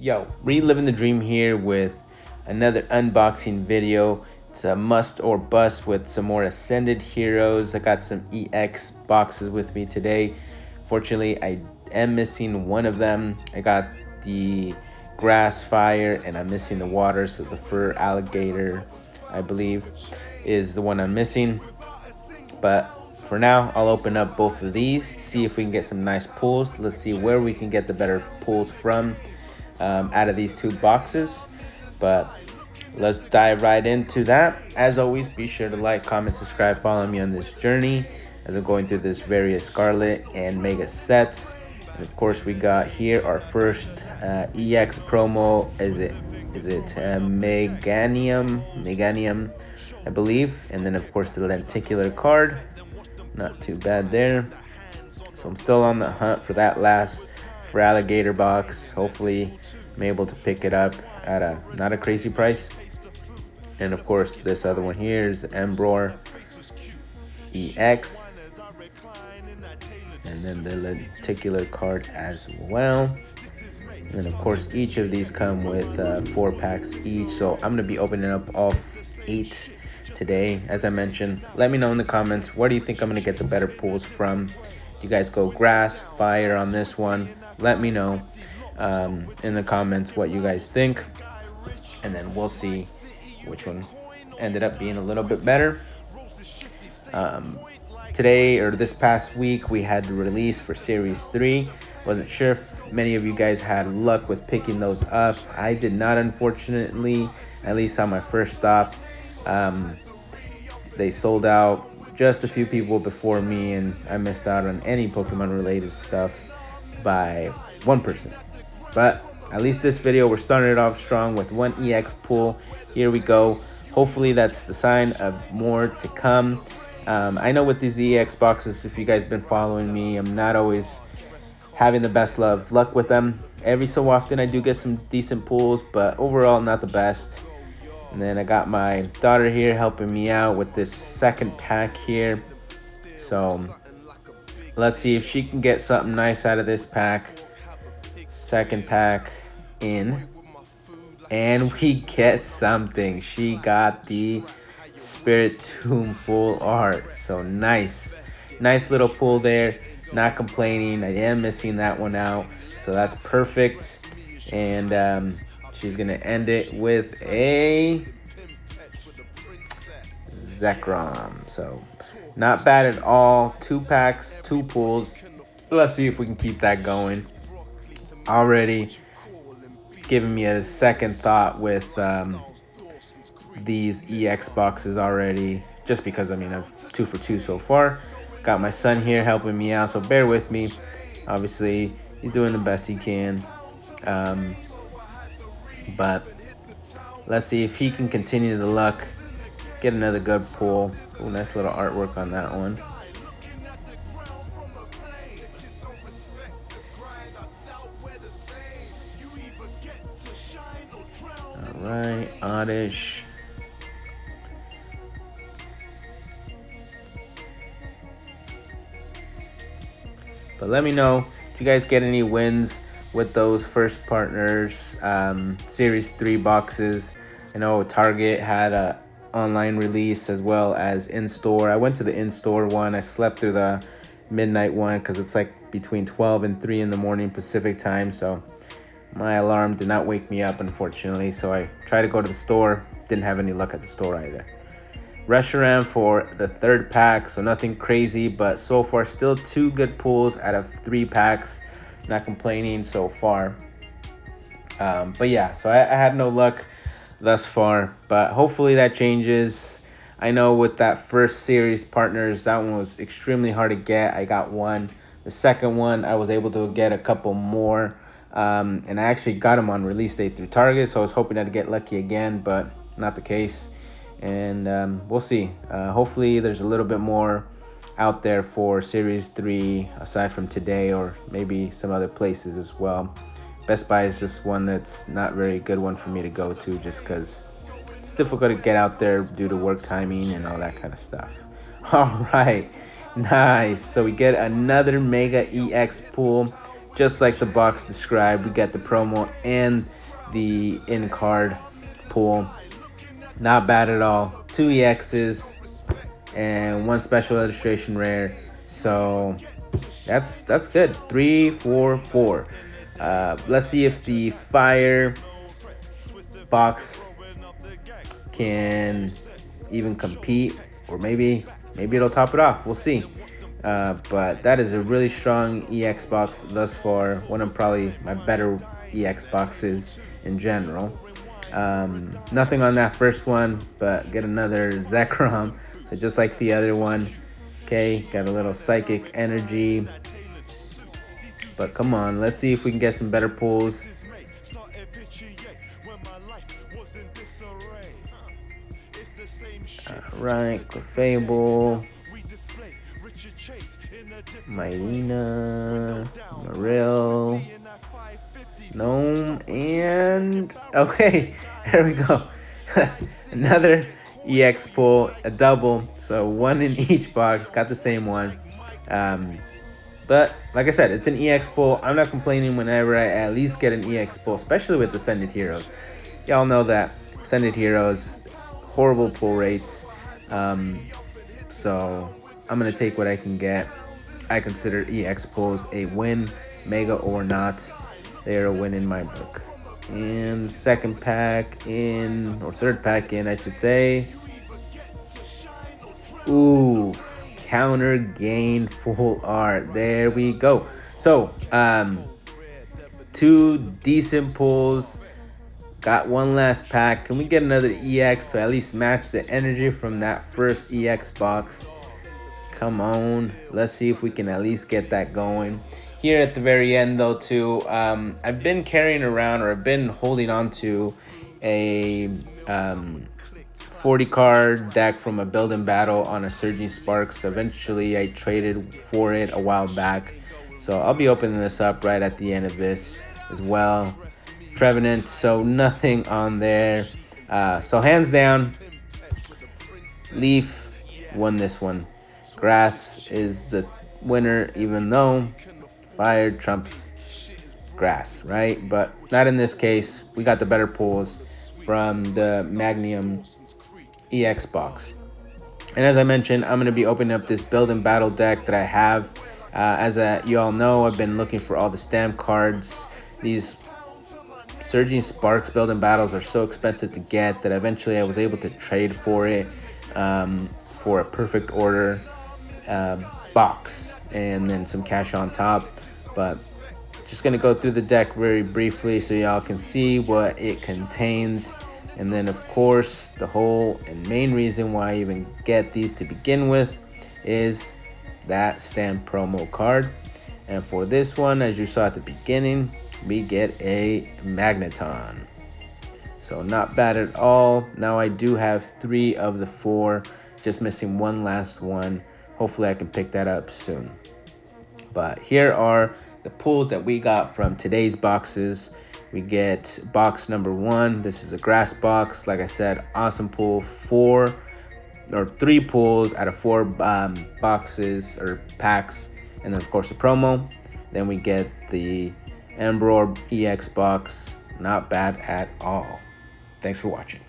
Yo, reliving the dream here with another unboxing video. It's a must or bust with some more Ascended heroes. I got some EX boxes with me today. Fortunately, I am missing one of them. I got the grass fire and I'm missing the water, so the fur alligator, I believe, is the one I'm missing. But for now, I'll open up both of these, see if we can get some nice pulls. Let's see where we can get the better pulls from out of these two boxes. But let's dive right into that. As always, be sure to like, comment, subscribe, follow me on this journey as I'm going through this various Scarlet and Mega sets. And of course, we got here our first EX promo. Is it Meganium, I believe. And then of course the lenticular card. Not too bad there. So I'm still on the hunt for that last alligator box. Hopefully I'm able to pick it up at a not a crazy price. And of course this other one here is the Embror EX. And then the lenticular card as well. And of course each of these come with 4 packs each. So I'm going to be opening up all 8 today. As I mentioned, let me know in the comments, where do you think I'm going to get the better pulls from? You guys go grass, fire on this one. Let me know in the comments what you guys think. And then we'll see which one ended up being a little bit better. Today, or this past week, we had the release for Series 3. Wasn't sure if many of you guys had luck with picking those up. I did not, unfortunately, at least on my first stop. They sold out just a few people before me, and I missed out on any Pokemon related stuff by one person. But at least this video, we're starting it off strong with one EX pull. Here we go. Hopefully that's the sign of more to come. I know with these EX boxes, if you guys been following me, I'm not always having the best luck with them. Every so often I do get some decent pulls, but overall not the best. And then I got my daughter here helping me out with this second pack here. So let's see if she can get something nice out of this pack. Second pack in. And we get something. She got the Spiritomb full art. So nice little pull there. Not complaining. I am missing that one out, so that's perfect. And she's gonna end it with a Zekrom. So not bad at all. 2 packs, 2 pulls. Let's see if we can keep that going. Already giving me a second thought with these EX boxes already, just because I mean I've 2 for 2 so far. Got my son here helping me out, so bear with me. Obviously he's doing the best he can, but let's see if he can continue the luck, get another good pull. Ooh, nice little artwork on that one. All right, Oddish. But let me know if you guys get any wins with those first partners Series 3 boxes. I know Target had a online release as well as in-store. I went to the in-store one. I slept through the midnight one because it's like between 12 and 3 in the morning Pacific time. So my alarm did not wake me up, unfortunately. So I tried to go to the store. Didn't have any luck at the store either. Reshiram for the 3rd pack, so nothing crazy, but so far still 2 good pulls out of 3 packs. Not complaining so far. But yeah, so I had no luck thus far, but hopefully that changes. I know with that first series partners, that one was extremely hard to get. I got one. The second one, I was able to get a couple more, and I actually got them on release day through Target, so I was hoping I'd get lucky again, but not the case. And we'll see. Hopefully there's a little bit more out there for Series 3 aside from today, or maybe some other places as well. Best Buy is just one that's not very good one for me to go to, just because it's difficult to get out there due to work timing and all that kind of stuff. All right, nice. So we get another Mega EX pool. just like the box described. We got the promo and the in-card pull. Not bad at all. 2 EXs and 1 special illustration rare. So that's good. 3, 4, 4. Let's see if the fire box can even compete, or maybe it'll top it off. We'll see. But that is a really strong EX box thus far. One of probably my better EX boxes in general. Nothing on that first one, but get another Zekrom. So just like the other one. Okay, got a little psychic energy. But come on, let's see if we can get some better pulls. Alright, Clefable, Mileena, Marill, Gnome, and okay, there we go. Another EX pull, a double, so 1 in each box. Got the same one. But like I said, it's an EX pull. I'm not complaining whenever I at least get an EX pull, especially with Ascended Heroes. Y'all know that Ascended Heroes, horrible pull rates. So I'm going to take what I can get. I consider EX pulls a win, mega or not. They're a win in my book. And second pack in, or third pack in, I should say. Ooh. Counter gain full art. There we go. So 2 decent pulls. Got 1 last pack. Can we get another EX to at least match the energy from that first EX box? Come on, let's see if we can at least get that going. Here at the very end though too, I've been carrying around, or I've been holding on to a 40 card deck from a build and battle on a Surging Sparks. Eventually I traded for it a while back, so I'll be opening this up right at the end of this as well. Trevenant, so nothing on there. So hands down, Leaf won this one. Grass is the winner, even though fire trumps grass, right? But not in this case. We got the better pulls from the Magnum EX box. And as I mentioned, I'm going to be opening up this build and battle deck that I have. As you all know, I've been looking for all the stamp cards. These Surging Sparks build and battles are so expensive to get that eventually I was able to trade for it for a perfect order box and then some cash on top. But just going to go through the deck very briefly so y'all can see what it contains. And then, of course, the whole and main reason why I even get these to begin with is that stamp promo card. And for this one, as you saw at the beginning, we get a Magneton. So not bad at all. Now I do have 3 of the 4, just missing 1 last one. Hopefully I can pick that up soon. But here are the pulls that we got from today's boxes. We get box number 1. This is a grass box. Like I said, awesome pull. 3 pulls out of 4 boxes or packs. And then, of course, the promo. Then we get the Emperor EX box. Not bad at all. Thanks for watching.